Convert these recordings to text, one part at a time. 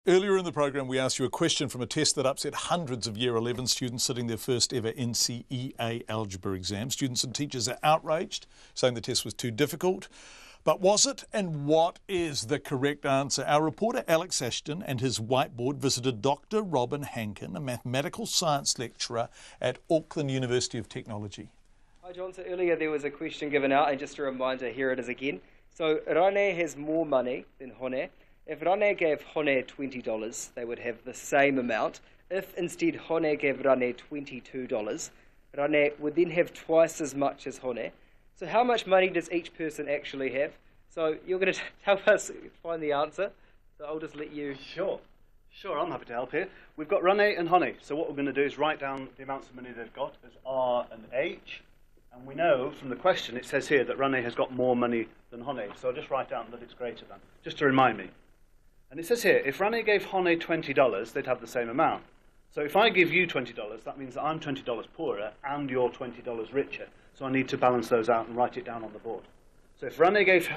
Earlier in the program, we asked you a question from a test that upset hundreds of Year 11 students sitting their first ever NCEA algebra exam. Students and teachers are outraged, saying the test was too difficult. But was it, and what is the correct answer? Our reporter Alex Ashton and his whiteboard visited Dr. Robin Hankin, a mathematical science lecturer at Auckland University of Technology. Hi John, so earlier there was a question given out, and just a reminder, here it is again. So Rane has more money than Hone. If Rane gave Hone $20, they would have the same amount. If instead Hone gave Rane $22, Rane would then have twice as much as Hone. So how much money does each person actually have? So you're going to help us find the answer. So I'll just let you... Sure, I'm happy to help here. We've got Rane and Hone. So what we're going to do is write down the amounts of money they've got as R and H. And we know from the question, it says here that Rane has got more money than Hone. So I'll just write down that it's greater than, just to remind me. And it says here, if Rane gave Hone $20, they'd have the same amount. So if I give you $20, that means that I'm $20 poorer and you're $20 richer. So I need to balance those out and write it down on the board. So if Rane gave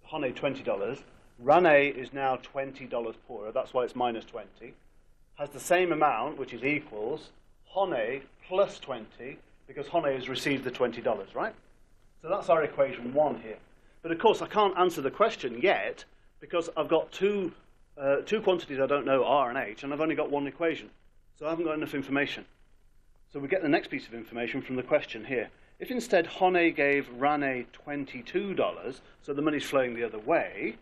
Hone $20, Rane is now $20 poorer. That's why it's minus 20. Has the same amount, which is equals Hone plus 20, because Hone has received the $20, right? So that's our equation 1 here. But of course, I can't answer the question yet, because I've got two quantities I don't know, R and H, and I've only got one equation. So I haven't got enough information. So we get the next piece of information from the question here. If instead Hone gave Rane $22, so the money's flowing the other way,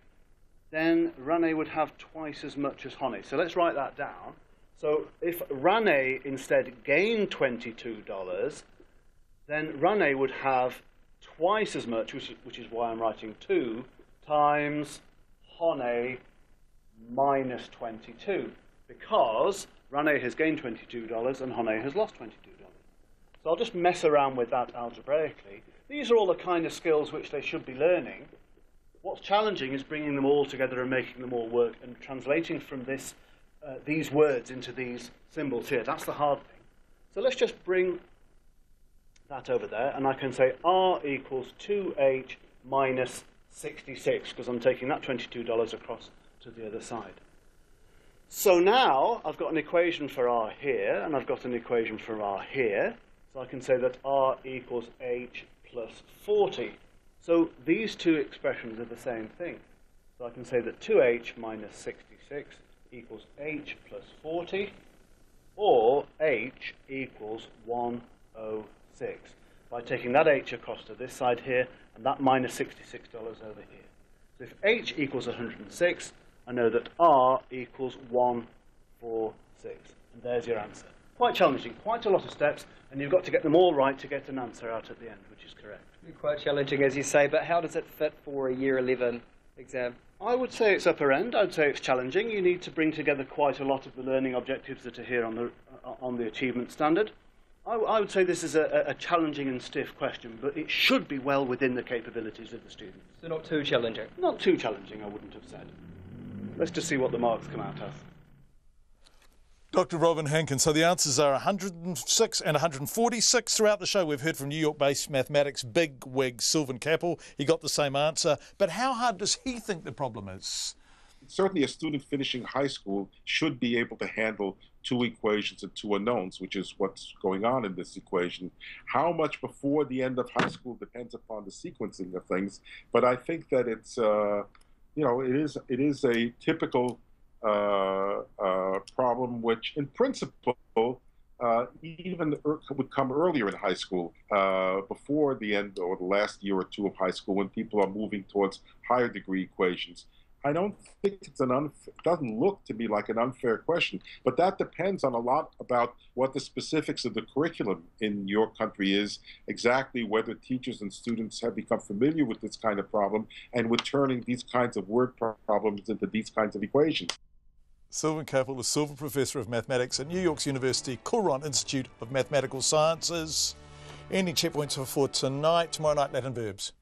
then Rane would have twice as much as Hone. So let's write that down. So if Rane instead gained $22, then Rane would have twice as much, which is why I'm writing 2, times Hone minus 22, because Rane has gained $22 and Hone has lost $22. So I'll just mess around with that algebraically. These are all the kind of skills which they should be learning. What's challenging is bringing them all together and making them all work and translating from these words into these symbols here. That's the hard thing. So let's just bring that over there, and I can say R equals 2H minus 66, because I'm taking that $22 across to the other side. So now I've got an equation for R here, and I've got an equation for R here. So I can say that R equals H plus 40. So these two expressions are the same thing. So I can say that 2H minus 66 equals H plus 40, or H equals 106. By taking that H across to this side here, and that minus $66 over here. So if H equals 106, I know that R equals 146. And there's your answer. Quite challenging, quite a lot of steps, and you've got to get them all right to get an answer out at the end, which is correct. Quite challenging, as you say, but how does it fit for a Year 11 exam? I would say it's upper end. I'd say it's challenging. You need to bring together quite a lot of the learning objectives that are here on the achievement standard. I would say this is a challenging and stiff question, but it should be well within the capabilities of the students. So not too challenging? Not too challenging, I wouldn't have said. Let's just see what the marks come out as. Dr. Robin Hankin. So the answers are 106 and 146. Throughout the show, we've heard from New York-based mathematics big wig Sylvan Capel. He got the same answer. But how hard does he think the problem is? Certainly a student finishing high school should be able to handle 2 equations and 2 unknowns, which is what's going on in this equation. How much before the end of high school depends upon the sequencing of things. But I think that it's, it is a typical problem which, in principle, even would come earlier in high school, before the end or the last year or 2 of high school, when people are moving towards higher degree equations. I don't think it doesn't look to me like an unfair question, but that depends on a lot about what the specifics of the curriculum in your country is, exactly whether teachers and students have become familiar with this kind of problem and with turning these kinds of word problems into these kinds of equations. Sylvan Capel, the Silver Professor of Mathematics at New York's University Coulron Institute of Mathematical Sciences. Ending checkpoints for tonight. Tomorrow night, Latin verbs.